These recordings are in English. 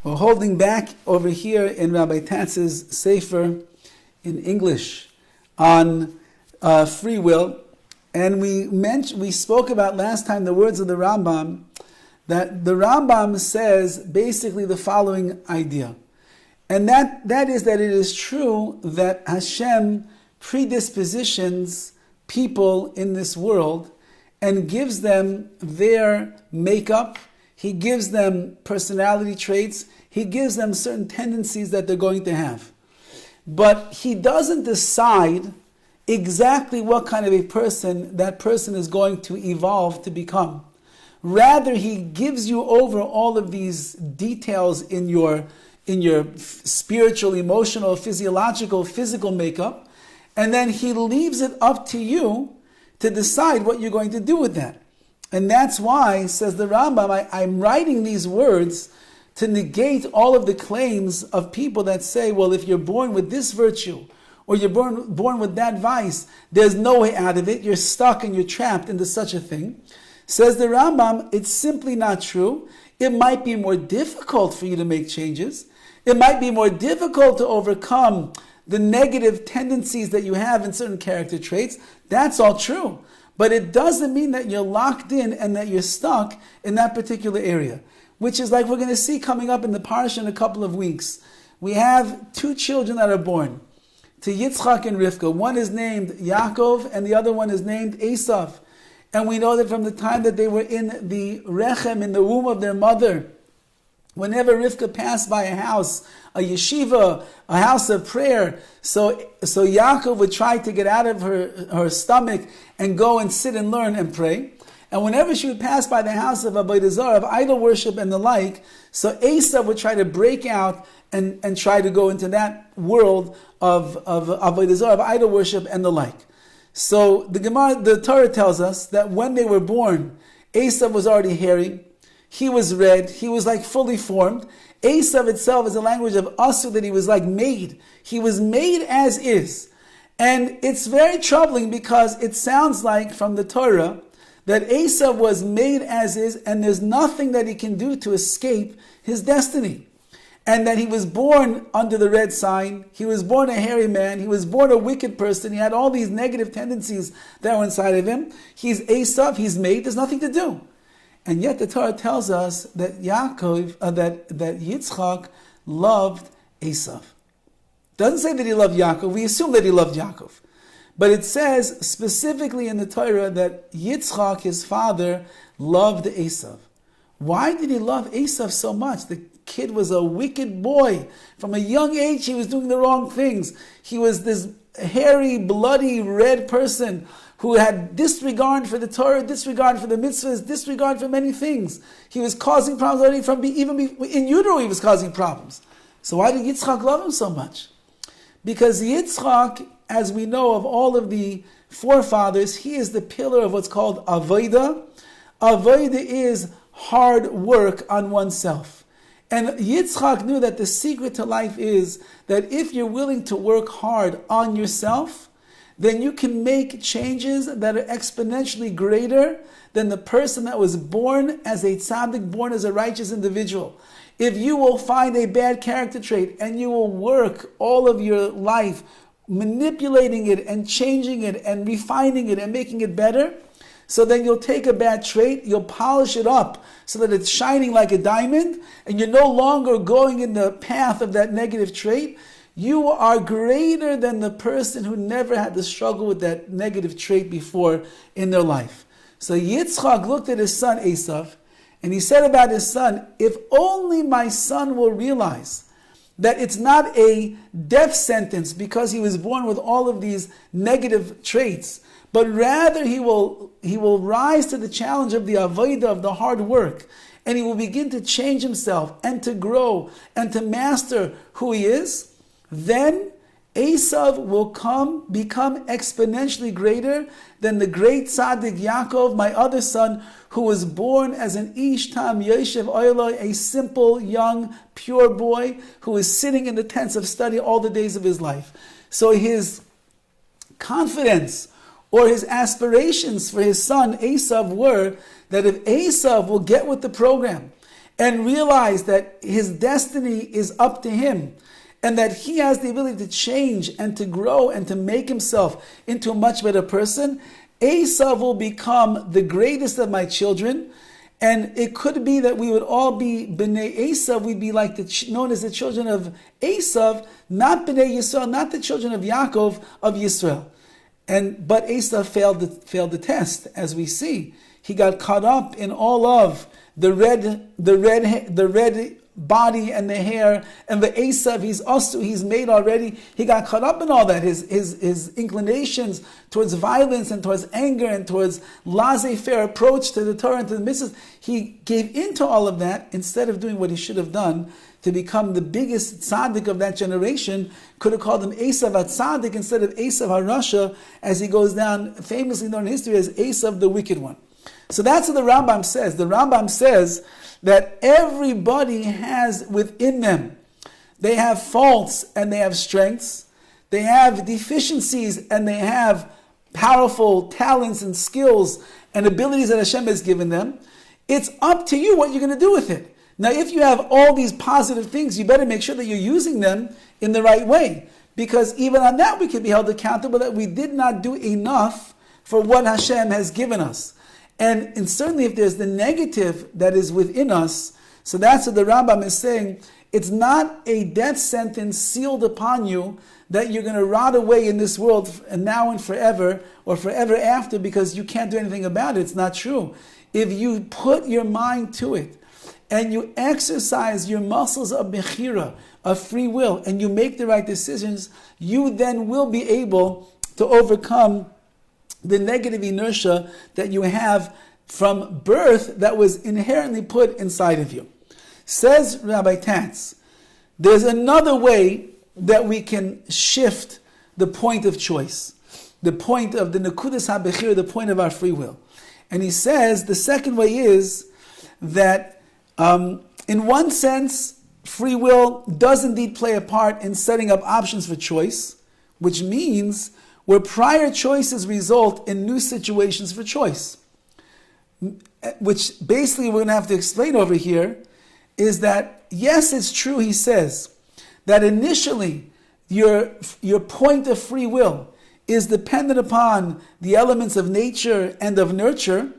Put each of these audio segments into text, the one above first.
We're holding back over here in Rabbi Tatz's Sefer in English on free will, and we spoke about last time the words of the Rambam, that the Rambam says basically the following idea, and that is that it is true that Hashem predispositions people in this world and gives them their makeup. He gives them personality traits. He gives them certain tendencies that they're going to have. But he doesn't decide exactly what kind of a person that person is going to evolve to become. Rather, he gives you over all of these details in your spiritual, emotional, physiological, physical makeup, and then he leaves it up to you to decide what you're going to do with that. And that's why, says the Rambam, I'm writing these words to negate all of the claims of people that say, well, if you're born with this virtue, or you're born with that vice, there's no way out of it, you're stuck and you're trapped into such a thing. Says the Rambam, it's simply not true. It might be more difficult for you to make changes. It might be more difficult to overcome the negative tendencies that you have in certain character traits. That's all true. But it doesn't mean that you're locked in and that you're stuck in that particular area, which is like we're going to see coming up in the parsha in a couple of weeks. We have two children that are born to Yitzchak and Rivka. One is named Yaakov and the other one is named Eisav. And we know that from the time that they were in the rechem, in the womb of their mother, whenever Rivka passed by a house, a yeshiva, a house of prayer, so Yaakov would try to get out of her stomach and go and sit and learn and pray. And whenever she would pass by the house of Avodah Zarah, of idol worship and the like, so Eisav would try to break out and try to go into that world of Avodah Zarah, of idol worship and the like. So the Torah tells us that when they were born, Eisav was already hairy, he was red, he was like fully formed. Eisav itself is a language of Asur, that he was like made. He was made as is. And it's very troubling because it sounds like from the Torah that Eisav was made as is and there's nothing that he can do to escape his destiny. And that he was born under the red sign, he was born a hairy man, he was born a wicked person, he had all these negative tendencies that were inside of him. He's Eisav, he's made, there's nothing to do. And yet the Torah tells us that that Yitzchak loved Eisav. Doesn't say that he loved Yaakov, we assume that he loved Yaakov. But it says specifically in the Torah that Yitzchak, his father, loved Eisav. Why did he love Eisav so much? The kid was a wicked boy. From a young age, he was doing the wrong things. He was this hairy, bloody, red person who had disregard for the Torah, disregard for the mitzvahs, disregard for many things. He was causing problems already even in utero he was causing problems. So why did Yitzchak love him so much? Because Yitzchak, as we know of all of the forefathers, he is the pillar of what's called avodah. Avodah is hard work on oneself. And Yitzchak knew that the secret to life is that if you're willing to work hard on yourself, then you can make changes that are exponentially greater than the person that was born as a tzaddik, born as a righteous individual. If you will find a bad character trait and you will work all of your life manipulating it and changing it and refining it and making it better, so then you'll take a bad trait, you'll polish it up so that it's shining like a diamond, and you're no longer going in the path of that negative trait. You are greater than the person who never had to struggle with that negative trait before in their life. So Yitzchak looked at his son Eisav, and he said about his son, if only my son will realize that it's not a death sentence because he was born with all of these negative traits, but rather he will rise to the challenge of the avodah, of the hard work, and he will begin to change himself and to grow and to master who he is, then Eisav will become exponentially greater than the great Tzaddik Yaakov, my other son, who was born as an Ish Tam Yoshev Oiloi, a simple, young, pure boy who was sitting in the tents of study all the days of his life. So his confidence or his aspirations for his son Eisav were that if Eisav will get with the program and realize that his destiny is up to him, and that he has the ability to change and to grow and to make himself into a much better person, Eisav will become the greatest of my children. And it could be that we would all be B'nai Eisav, we'd be like known as the children of Eisav, not B'nai Yisrael, not the children of Yaakov, of Yisrael. But Eisav failed the test, as we see. He got caught up in all of the red body and the hair, and the Eisav, he's made already. He got caught up in all that. His inclinations towards violence and towards anger and towards laissez-faire approach to the Torah and to the mitzvahs, he gave into all of that instead of doing what he should have done to become the biggest tzaddik of that generation. Could have called him Eisav HaTzaddik instead of Eisav HaRasha, as he goes down, famously known in history as Eisav the wicked one. So that's what the Rambam says. The Rambam says that everybody has within them, they have faults and they have strengths, they have deficiencies and they have powerful talents and skills and abilities that Hashem has given them. It's up to you what you're going to do with it. Now, if you have all these positive things, you better make sure that you're using them in the right way, because even on that we can be held accountable that we did not do enough for what Hashem has given us. And certainly if there's the negative that is within us, so that's what the Rambam is saying, it's not a death sentence sealed upon you that you're going to rot away in this world and now and forever, or forever after, because you can't do anything about it. It's not true. If you put your mind to it, and you exercise your muscles of Bechira, of free will, and you make the right decisions, you then will be able to overcome the negative inertia that you have from birth that was inherently put inside of you. Says Rabbi Tatz, there's another way that we can shift the point of choice, the point of the Nekudas HaBechira, the point of our free will. And he says the second way is that in one sense, free will does indeed play a part in setting up options for choice, which means where prior choices result in new situations for choice. Which basically we're going to have to explain over here is that, yes, it's true, he says, that initially your point of free will is dependent upon the elements of nature and of nurture.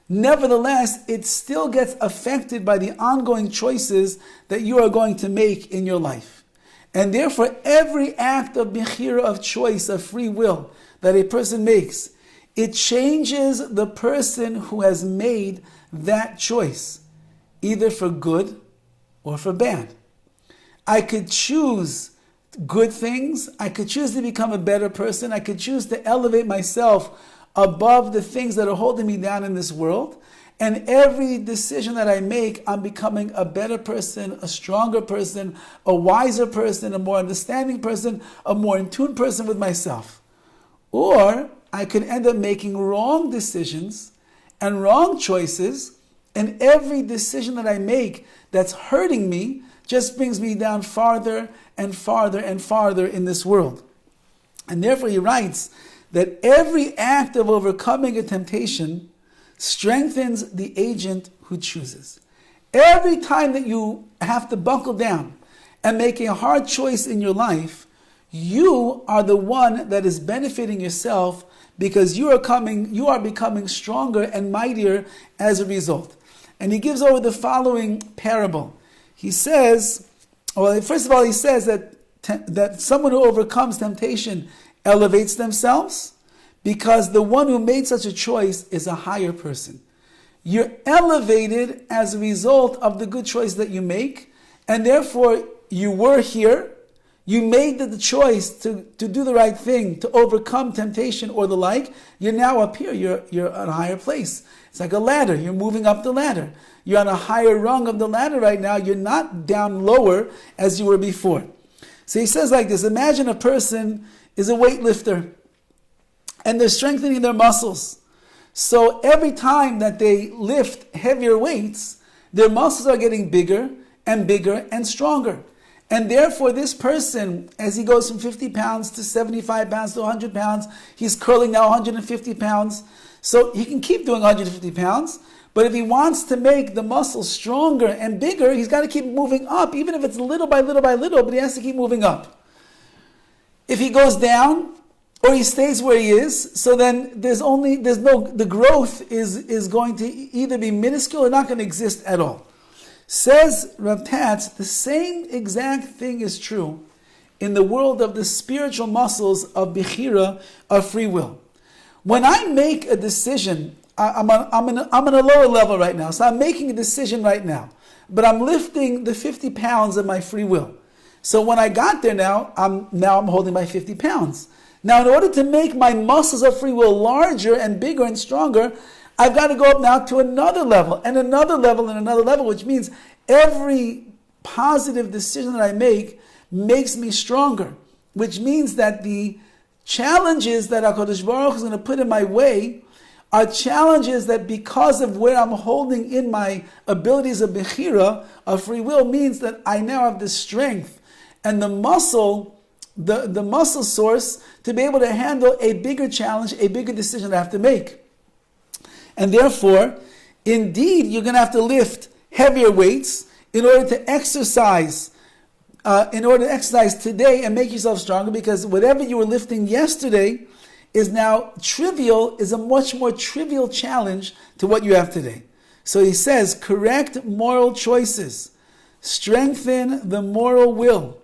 Nevertheless, it still gets affected by the ongoing choices that you are going to make in your life. And therefore, every act of Bechira, of choice, of free will that a person makes, it changes the person who has made that choice, either for good or for bad. I could choose good things. I could choose to become a better person. I could choose to elevate myself above the things that are holding me down in this world. And every decision that I make, I'm becoming a better person, a stronger person, a wiser person, a more understanding person, a more in tune person with myself. Or I could end up making wrong decisions and wrong choices, and every decision that I make that's hurting me just brings me down farther and farther and farther in this world. And therefore he writes that every act of overcoming a temptation strengthens the agent who chooses. Every time that you have to buckle down and make a hard choice in your life, you are the one that is benefiting yourself, because you are becoming stronger and mightier as a result. And he gives over the following parable. He says, well, first of all, he says that someone who overcomes temptation elevates themselves, because the one who made such a choice is a higher person. You're elevated as a result of the good choice that you make, and therefore you were here, you made the choice to do the right thing, to overcome temptation or the like. You're now up here, you're on a higher place. It's like a ladder, you're moving up the ladder. You're on a higher rung of the ladder right now, you're not down lower as you were before. So he says like this, imagine a person is a weightlifter, and they're strengthening their muscles. So every time that they lift heavier weights, their muscles are getting bigger and bigger and stronger. And therefore this person, as he goes from 50 pounds to 75 pounds to 100 pounds, he's curling now 150 pounds. So he can keep doing 150 pounds, But if he wants to make the muscle stronger and bigger, he's got to keep moving up, even if it's little by little by little, but he has to keep moving up. If he goes down, or he stays where he is, so then the growth is going to either be minuscule or not going to exist at all. Says Rav Tatz, the same exact thing is true in the world of the spiritual muscles of Bechira, of free will. When I make a decision, I'm on a lower level right now, so I'm making a decision right now, but I'm lifting the 50 pounds of my free will. So when I got there now I'm holding my 50 pounds. Now, in order to make my muscles of free will larger and bigger and stronger, I've got to go up now to another level, and another level, and another level, which means every positive decision that I make makes me stronger, which means that the challenges that HaKadosh Baruch Hu is going to put in my way are challenges that, because of where I'm holding in my abilities of Bechira, of free will, means that I now have the strength and the muscle source to be able to handle a bigger challenge, a bigger decision I have to make. And therefore, indeed, you're going to have to lift heavier weights in order to exercise today and make yourself stronger, because whatever you were lifting yesterday is now trivial, is a much more trivial challenge to what you have today. So he says, correct moral choices, strengthen the moral will,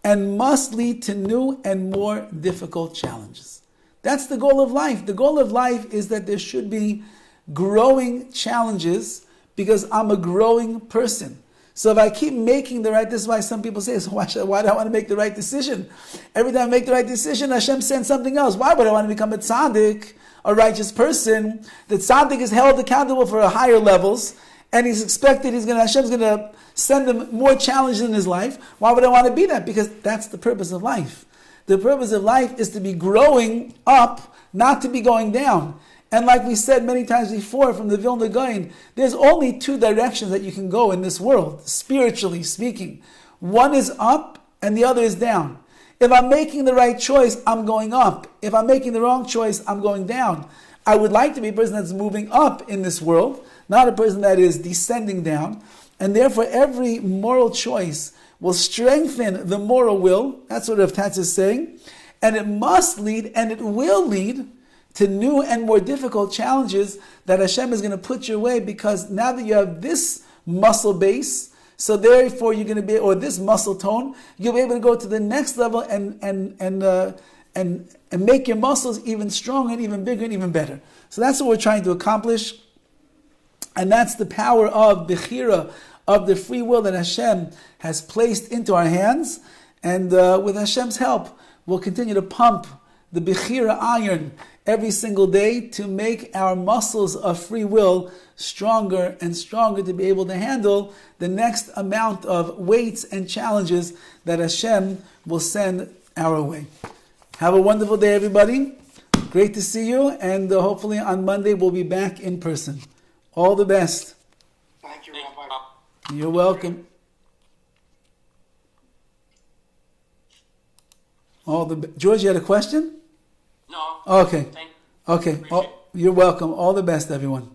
and must lead to new and more difficult challenges. That's the goal of life. The goal of life is that there should be growing challenges, because I'm a growing person. So if I keep making the right, this is why some people say, so why do I want to make the right decision? Every time I make the right decision, Hashem sends something else. Why would I want to become a tzaddik, a righteous person? The tzaddik is held accountable for higher levels, and he's expected, Hashem's going to send him more challenges in his life. Why would I want to be that? Because that's the purpose of life. The purpose of life is to be growing up, not to be going down. And like we said many times before from the Vilna Gaon, there's only two directions that you can go in this world, spiritually speaking. One is up and the other is down. If I'm making the right choice, I'm going up. If I'm making the wrong choice, I'm going down. I would like to be a person that's moving up in this world, not a person that is descending down. And therefore, every moral choice will strengthen the moral will. That's what Rav Tatz is saying. And it must lead, and it will lead, to new and more difficult challenges that Hashem is going to put your way, because now that you have this muscle base, so therefore you're going to be, or this muscle tone, you'll be able to go to the next level and make your muscles even stronger and even bigger and even better. So that's what we're trying to accomplish. And that's the power of Bechira, of the free will that Hashem has placed into our hands. And with Hashem's help, we'll continue to pump the Bechira iron every single day to make our muscles of free will stronger and stronger, to be able to handle the next amount of weights and challenges that Hashem will send our way. Have a wonderful day, everybody. Great to see you, and hopefully on Monday we'll be back in person. All the best. Thank you, Rabbi. You're welcome. George, you had a question? No. Okay. Okay. You're welcome. All the best, everyone.